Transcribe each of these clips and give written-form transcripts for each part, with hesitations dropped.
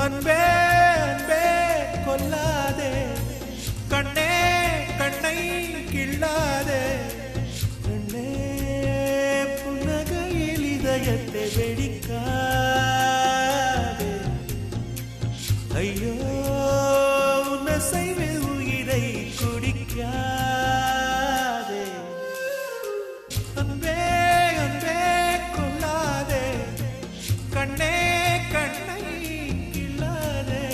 அன்பே அன்பே கொல்லாதே, கண்ணே கண்ணை கிள்ளாதே, கண்ணே புன்னகையில் இதயத்தை வெடிக்காதே, ஐயோ உன்னசைவில் உயிரை குடிக்காதே. அன்பே அன்பே கொல்லாதே, கண்ணே கண்ணை கிள்ளாதே.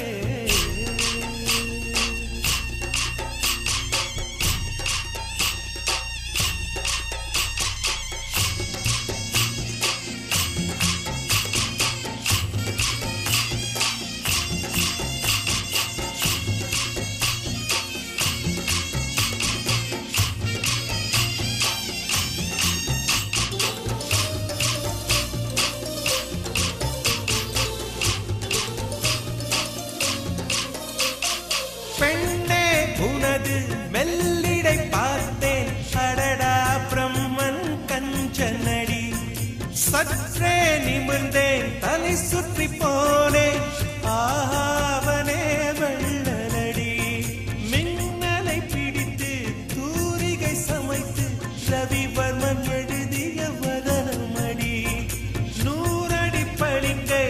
பெண்ணே உனது மெல்லிடை பார்த்தேன், அடடா பிரம்மன் கஞ்சனடி, சற்றே நிமிர்ந்தேன் தலை சுற்றி போனேன், ஆவனே வெள்ளனடி, மின்னலை பிடித்து தூரிகை சமைத்து ரவிவர்மன் எழுதிய வதனமடி, 100 அடி பளிங்கை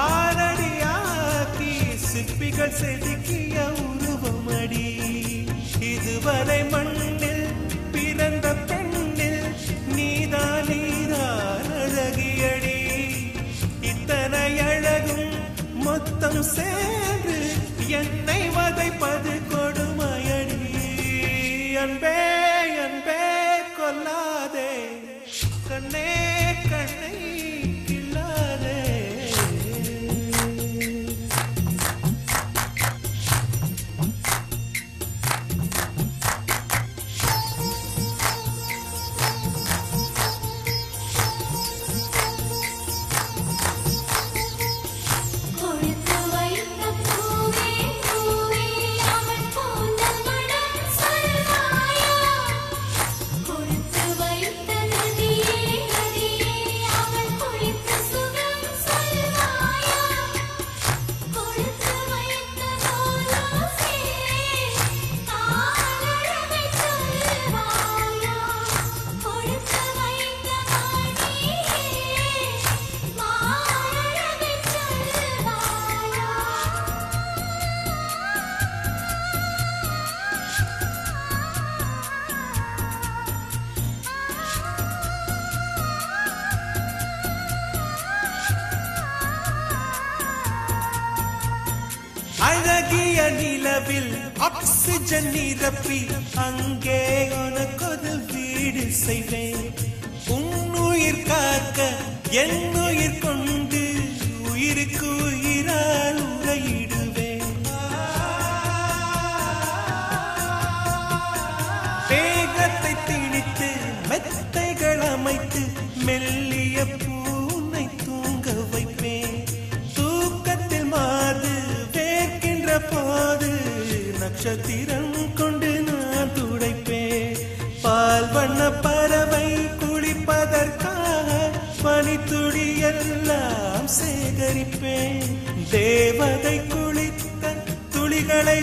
6 அடியாக்கி சிற்பிகள் செதுக்கிய உருவமடி, இதுவரை மண்ணில் பிறந்த பெண்ணில் நீதான் நீதான் அழகியடி, இத்தனை அழகும் மொத்தம் சேர்ந்து என்னை வதைப்பது கொடுமையடி. அன்பே அன்பே கொல்லாதே, கண்ணே கண்ணை கிள்ளாதே. அழகிய நிலவில் ஆக்சிஜன் நிரப்பி அங்கே உனக்கொரு வீடு செய்வேன், உன்னுயிர் காக்க என் உயிர் கொண்டு உயிருக்கு உயிரால் உரையிடுவேன், வேகத்தை திணித்து மெத்தைகள் அமைத்து மெல்லிய பூனை தூங்க வைப்பேன், தூக்கத்தில் மாது வேர்க்கின்ற போது நட்சத்திரம் கொண்டு நான் துடைப்பேன், பால் வண்ண பறவை குளிப்பதற்காக பனித்துளி எல்லாம் சேகரிப்பேன், தேவதை குளித்த துளிகளை